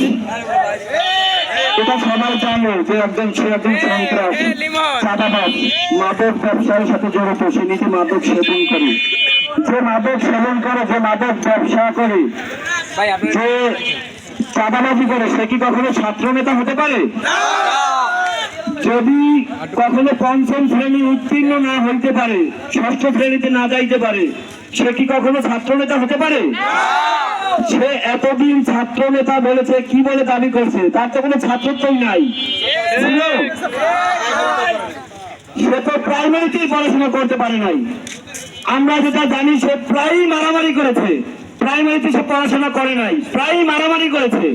সন্ত্রাস। এটা সবাই জানে যে সে একজন সন্ত্রাস, চাঁদাবাজ, মাদক ব্যবসার সাথে জড়িত। সে নিজে মাদক সেবন করে, যে মাদক সেবন করে, যে মাদক ব্যবসা করে, যে চাঁদাবাজি করে, সে কি কখনো ছাত্র নেতা হতে পারে? যদি কখনো পঞ্চম শ্রেণী উত্তীর্ণ না হইতে পারে, ষষ্ঠ শ্রেণীতে না যাইতে পারে, সে কি কখনো ছাত্র নেতা হতে পারে? সে এতদিন ছাত্র নেতা বলেছে, কি বলে দাবি করছে? তার তো কোনো ছাত্রত্বই নাই। সে তো প্রাইমারিতেই পড়াশোনা করতে পারে নাই। আমরা যেটা জানি, সে প্রায় মারামারি করেছে। প্রাইমারিতে সে পড়াশোনা করে নাই, প্রায় মারামারি করেছে।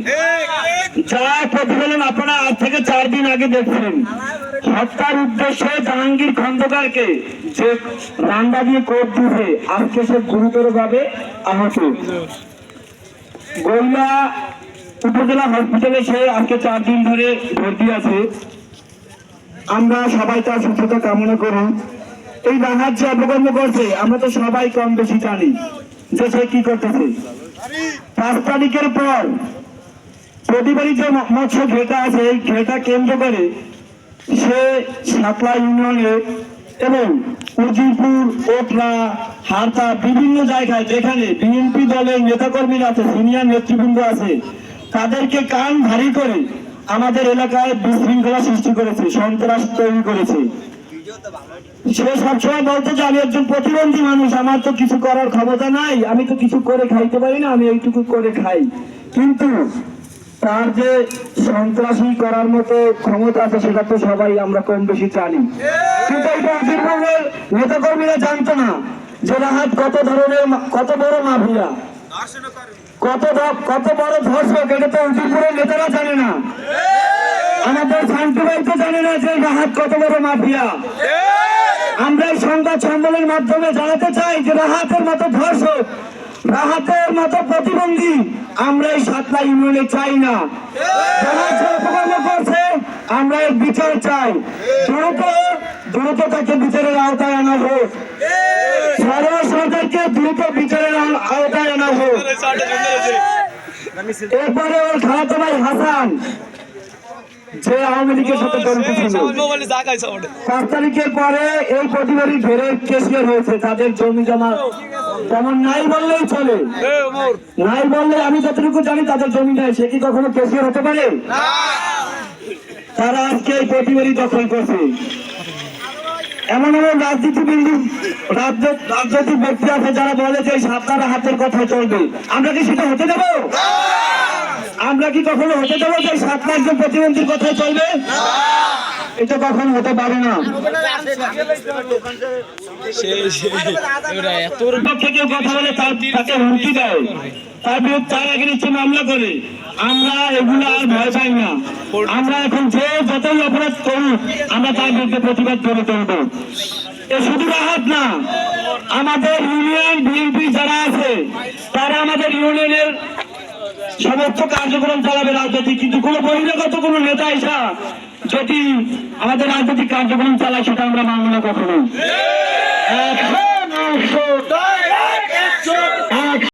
যা প্রতিবেদন আপনারা আজ থেকে 4 দিন আগে দেখছেন, হত্যার উদ্দেশ্যে জাহাঙ্গীর খন্দকারকে যে রান্ডা দিয়ে কোপ দিয়েছে, আজকে সে গুরুতর ভাবে আহত। গোল্লা উপজেলা হসপিটালে সে আজকে 4 দিন ধরে ভর্তি আছে। আমরা সবাই তার সুস্থতা কামনা করি। এই রাহাত যে অপকর্ম করছে, আমরা তো সবাই কম বেশি জানি যে সে কি করতেছে। 5 তারিখের পর প্রতিবারই যে মৎস্য ঘেটা আছে, এই ঘেটা কেন্দ্র করে সে সাতলা ইউনিয়নে এবং উজিরপুর, ওটলা, হারতা বিভিন্ন জায়গায় যেখানে বিএনপি দলের নেতাকর্মীরা আছে, সিনিয়র নেতৃবৃন্দ আছে, তাদেরকে কান ভারী করে আমাদের এলাকায় বিশৃঙ্খলা সৃষ্টি করেছে, সন্ত্রাস তৈরি করেছে। সে সবসময় বলতো যে আমি একজন প্রতিবন্ধী মানুষ, আমার তো কিছু করার ক্ষমতা নাই, আমি তো কিছু করে খাইতে পারি না, আমি এইটুকু করে খাই। কিন্তু তার যে সন্ত্রাসী করার মতো ক্ষমতা আছে সেটা তো সবাই আমরা কম বেশি জানি। কিন্তু এটা উজিরপুরের নেতাকর্মীরা জানতো না যে রাহাত কত বড় মাফিয়া, কত বড় ধর্ষক। এটা তো উজিরপুরের নেতারা জানে না, আমাদের শান্তি ভাই তো জানে না যে রাহাত কত বড় মাফিয়া। আমরা এই সংবাদ সম্মেলনের মাধ্যমে জানাতে চাই যে রাহাতের মতো ধর্ষক, রাহাতের মতো প্রতিবন্ধী আমরা এই সাতলা ইউনিয়নে চাই না। করছে আমরা এর বিচার চাই, দ্রুত তাকে বিচারের আওতায় আনা হোক, সরকারকে দ্রুত বিচারের আওতায় আনা হোক। এরপরে ওর খালাতো ভাই হাসান, যে আওয়ামী লীগের সাথে জড়িত ছিল, 5 তারিখের পরে এই প্রতিবারই ঘেরে কেসিয়ার হয়েছে। তাদের জমি জমা তেমন নাই বললেই চলে, নাই বললে আমি যতটুকু জানি তাদের জমি নাই। সে কি কখনো কেসিয়ার হতে পারে? তারা আজকে এই প্রতিবারই দখল করছে। এমন এমন রাজনৈতিক ব্যক্তি আছে যারা বলে যে সাতটা হাতের কথা চলবে। আমরা কি সেটা হতে দেবো? আমরা কি কখনো হতে দেবো যে সাতটা একজন প্রতিবন্ধীর কথাই চলবে? এটা কখনো হতে পারে না। কেউ কথা বলে তাকে হুমকি দেয়, তার বিরুদ্ধে তার আগে নিচ্ছে মামলা করে। আমরা এগুলো আর ভয় পাই না। আমরা এখন যে যতই অপরাধ করুক, আমরা তার বিরুদ্ধে প্রতিবাদ করে তুলব। এ শুধু রাহাত না, আমাদের ইউনিয়ন বিএনপি যারা আছে তারা আমাদের ইউনিয়নের সমস্ত কার্যক্রম চালাবে রাজনৈতিক, কিন্তু কোনো বহিরাগত কোনো নেতা এসা যদি আমাদের রাজনৈতিক কার্যক্রম চালায় সেটা আমরা মানব না কখনো।